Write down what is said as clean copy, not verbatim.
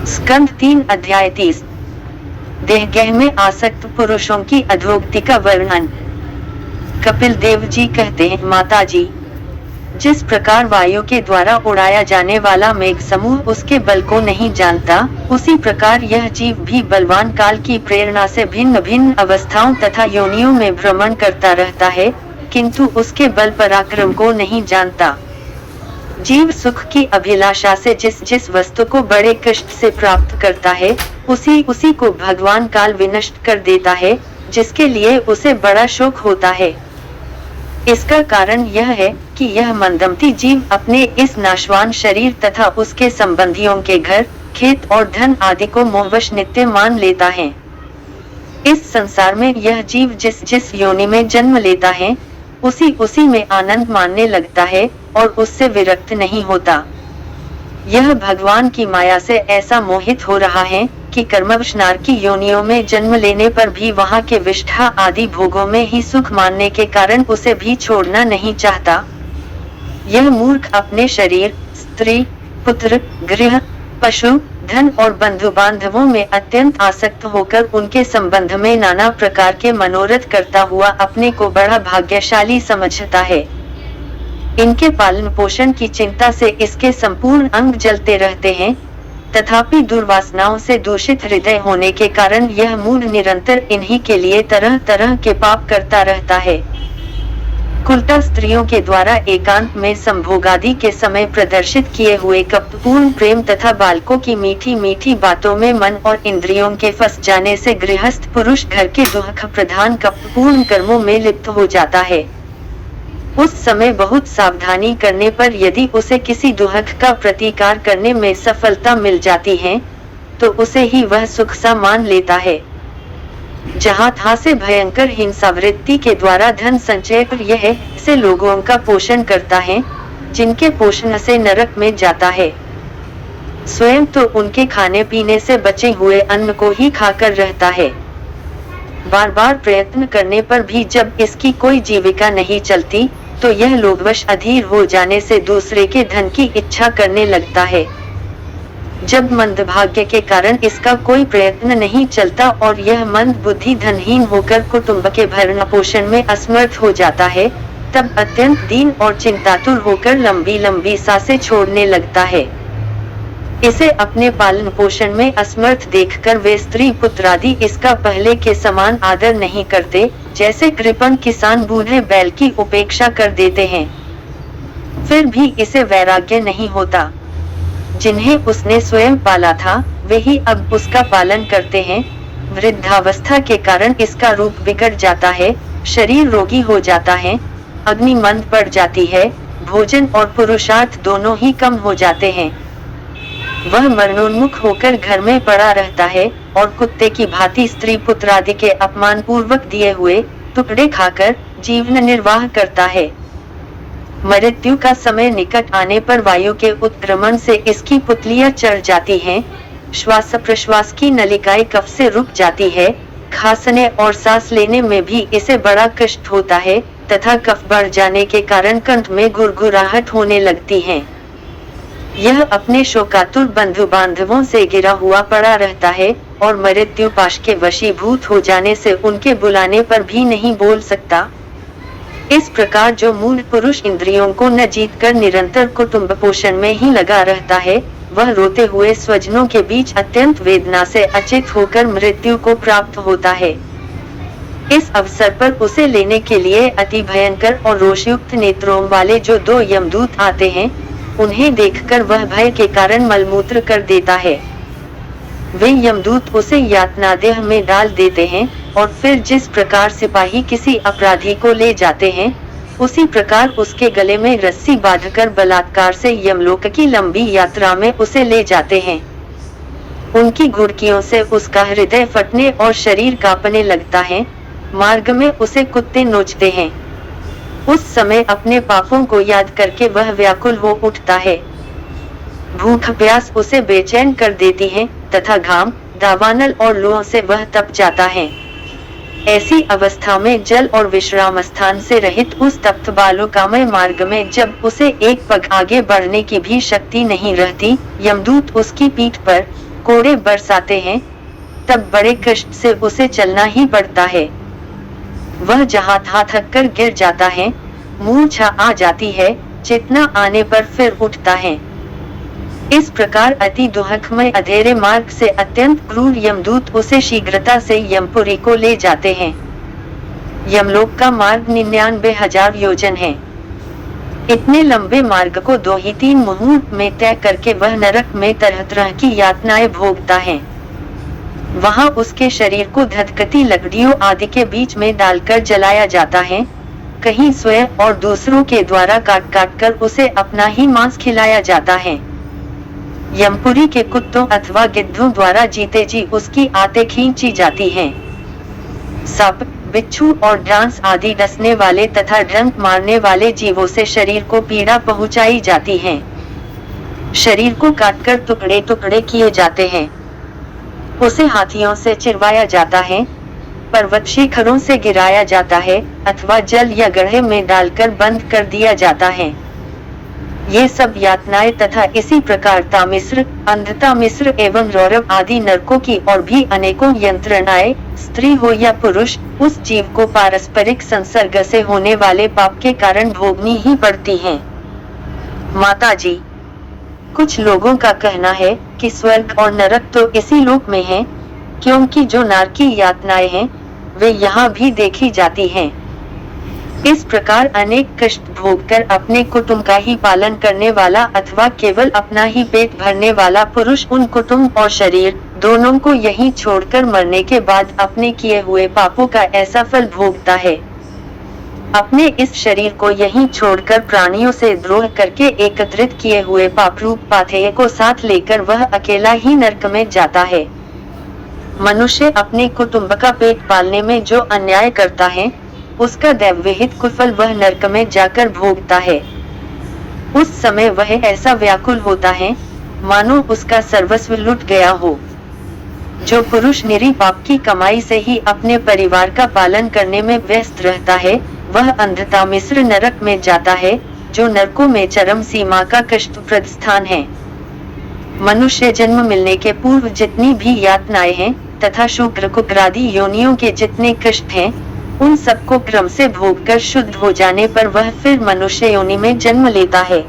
स्कंद 3 अध्याय 30। देहगेह में आसक्त पुरुषों की अधोगति का वर्णन। कपिल देव जी कहते हैं, माता जी, जिस प्रकार वायु के द्वारा उड़ाया जाने वाला मेघ समूह उसके बल को नहीं जानता, उसी प्रकार यह जीव भी बलवान काल की प्रेरणा से भिन्न भिन्न अवस्थाओं तथा योनियों में भ्रमण करता रहता है, किंतु उसके बल पराक्रम को नहीं जानता। जीव सुख की अभिलाषा से जिस जिस वस्तु को बड़े कष्ट से प्राप्त करता है, उसी उसी को भगवान काल विनष्ट कर देता है, जिसके लिए उसे बड़ा शोक होता है। इसका कारण यह है कि यह मंदमती जीव अपने इस नाशवान शरीर तथा उसके संबंधियों के घर, खेत और धन आदि को मोहवश नित्य मान लेता है। इस संसार में यह जीव जिस जिस योनि में जन्म लेता है, उसी उसी में आनंद मानने लगता है और उससे विरक्त नहीं होता। यह भगवान की माया से ऐसा मोहित हो रहा है कि कर्मवश नार की योनियों में जन्म लेने पर भी वहां के विष्ठा आदि भोगों में ही सुख मानने के कारण उसे भी छोड़ना नहीं चाहता। यह मूर्ख अपने शरीर, स्त्री, पुत्र, गृह, पशु, धन और बंधु बांधवों में अत्यंत आसक्त होकर उनके संबंध में नाना प्रकार के मनोरथ करता हुआ अपने को बड़ा भाग्यशाली समझता है। इनके पालन पोषण की चिंता से इसके संपूर्ण अंग जलते रहते हैं, तथापि दुर्वासनाओं से दूषित हृदय होने के कारण यह मूढ़ निरंतर इन्हीं के लिए तरह तरह के पाप करता रहता है। कुलटा स्त्रियों के द्वारा एकांत में संभोगादि के समय प्रदर्शित किए हुए कपटपूर्ण प्रेम तथा बालकों की मीठी मीठी बातों में मन और इंद्रियों के फंस जाने से गृहस्थ पुरुष घर के दुख प्रधान कपटपूर्ण कर्मों में लिप्त हो जाता है। उस समय बहुत सावधानी करने पर यदि उसे किसी दुहक का प्रतिकार करने में सफलता मिल जाती है, तो उसे ही वह सुख सा मान लेता है। जहाँ था से भयंकर हिंसावृत्ति के द्वारा धन संचय पर यह से लोगों का पोषण करता है, जिनके पोषण से नरक में जाता है। स्वयं तो उनके खाने पीने से बचे हुए अन्न को ही खाकर रहता है। बार बार प्रयत्न करने पर भी जब इसकी कोई जीविका नहीं चलती, तो यह लोभवश अधीर हो जाने से दूसरे के धन की इच्छा करने लगता है। जब मंदभाग्य के कारण इसका कोई प्रयत्न नहीं चलता और यह मंद बुद्धि धनहीन होकर कुटुंब के भरण पोषण में असमर्थ हो जाता है, तब अत्यंत दीन और चिंतातुर होकर लंबी लंबी सांसें छोड़ने लगता है। इसे अपने पालन पोषण में असमर्थ देखकर वे स्त्री पुत्रादि इसका पहले के समान आदर नहीं करते, जैसे कृपण किसान बूढ़े बैल की उपेक्षा कर देते हैं। फिर भी इसे वैराग्य नहीं होता। जिन्हें उसने स्वयं पाला था, वे ही अब उसका पालन करते हैं। वृद्धावस्था के कारण इसका रूप बिगड़ जाता है, शरीर रोगी हो जाता है, अग्नि मंद पड़ जाती है, भोजन और पुरुषार्थ दोनों ही कम हो जाते हैं। वह मरणोन्मुख होकर घर में पड़ा रहता है और कुत्ते की भांति स्त्री पुत्रादि के अपमान पूर्वक दिए हुए टुकड़े खाकर जीवन निर्वाह करता है। मृत्यु का समय निकट आने पर वायु के उत्क्रमण से इसकी पुतलियां चढ़ जाती हैं, श्वास प्रश्वास की नलिकाएं कफ से रुक जाती है, खांसने और सांस लेने में भी इसे बड़ा कष्ट होता है तथा कफ बढ़ जाने के कारण कंठ में गुरगुराहट होने लगती है। यह अपने शोकातुर बंधु बांधवों से घिरा हुआ पड़ा रहता है और मृत्यु पाश के वशीभूत हो जाने से उनके बुलाने पर भी नहीं बोल सकता। इस प्रकार जो मूढ़ पुरुष इंद्रियों को न जीतकर निरंतर कुटुंब पोषण में ही लगा रहता है, वह रोते हुए स्वजनों के बीच अत्यंत वेदना से अचेत होकर मृत्यु को प्राप्त होता है। इस अवसर पर उसे लेने के लिए अति भयंकर और रोषयुक्त नेत्रों वाले जो 2 यमदूत आते हैं, उन्हें देखकर वह भय के कारण मलमूत्र कर देता है। वे यमदूत उसे यातना देह में डाल देते हैं और फिर जिस प्रकार सिपाही किसी अपराधी को ले जाते हैं, उसी प्रकार उसके गले में रस्सी बांधकर बलात्कार से यमलोक की लंबी यात्रा में उसे ले जाते हैं। उनकी घुड़कियों से उसका हृदय फटने और शरीर कांपने लगता है। मार्ग में उसे कुत्ते नोचते हैं। उस समय अपने पापों को याद करके वह व्याकुल हो उठता है। भूख प्यास उसे बेचैन कर देती है तथा घाम, दावानल और लू से वह तप जाता है। ऐसी अवस्था में जल और विश्राम स्थान से रहित उस तप्त बालुकामय मार्ग में जब उसे एक पग आगे बढ़ने की भी शक्ति नहीं रहती, यमदूत उसकी पीठ पर कोड़े बरसाते हैं, तब बड़े कष्ट से उसे चलना ही पड़ता है। वह जहाँ था थक कर गिर जाता है, मूर्छा आ जाती है, चेतना आने पर फिर उठता है। इस प्रकार अति दुखमय अंधेरे मार्ग से अत्यंत क्रूर यमदूत उसे शीघ्रता से यमपुरी को ले जाते हैं। यमलोक का मार्ग 99,000 योजन है। इतने लंबे मार्ग को 2 ही 3 मुहूर्त में तय करके वह नरक में तरह तरह की यातनाएं भोगता है। वहां उसके शरीर को धधकती लकड़ियों आदि के बीच में डालकर जलाया जाता है, कहीं स्वयं और दूसरों के द्वारा काट काट कर उसे अपना ही मांस खिलाया जाता है। यमपुरी के कुत्तों अथवा गिद्धों द्वारा जीते जी उसकी आंतें खींची जाती हैं। सांप, बिच्छू और डांस आदि डसने वाले तथा डंक मारने वाले जीवों से शरीर को पीड़ा पहुंचाई जाती है। शरीर को काटकर टुकड़े टुकड़े किए जाते हैं। उसे हाथियों से चिरवाया जाता है, पर्वत शिखरों से गिराया जाता है अथवा जल या गड्ढे में डालकर बंद कर दिया जाता है। ये सब यातनाएं तथा इसी प्रकार तामिस्र, अंधतामिस्र एवं रौरव आदि नरकों की और भी अनेकों यंत्रणाएं, स्त्री हो या पुरुष, उस जीव को पारस्परिक संसर्ग से होने वाले पाप के कारण भोगनी ही पड़ती हैं। माताजी, कुछ लोगों का कहना है कि स्वर्ग और नरक तो इसी लोक में हैं, क्योंकि जो नरकी यातनाएं हैं वे यहाँ भी देखी जाती हैं। इस प्रकार अनेक कष्ट भोगकर अपने कुटुंब का ही पालन करने वाला अथवा केवल अपना ही पेट भरने वाला पुरुष उन कुटुंब और शरीर दोनों को यहीं छोड़कर मरने के बाद अपने किए हुए पापों का ऐसा फल भोगता है। अपने इस शरीर को यहीं छोड़कर प्राणियों से द्रोह करके एकत्रित किए हुए पाप रूप पाथेय को साथ लेकर वह अकेला ही नरक में जाता है। मनुष्य अपने कुटुंब का पेट पालने में जो अन्याय करता है, उसका दैवविहित कुफल वह नरक में जाकर भोगता है। उस समय वह ऐसा व्याकुल होता है मानो उसका सर्वस्व लुट गया हो। जो पुरुष निरी पाप की कमाई से ही अपने परिवार का पालन करने में व्यस्त रहता है, वह अंधतामिस्र नरक में जाता है, जो नरकों में चरम सीमा का कष्टप्रद स्थान है। मनुष्य जन्म मिलने के पूर्व जितनी भी यातनाएं हैं तथा शुक्र कुक्रादि योनियों के जितने कष्ट हैं, उन सबको क्रम से भोगकर शुद्ध हो जाने पर वह फिर मनुष्य योनि में जन्म लेता है।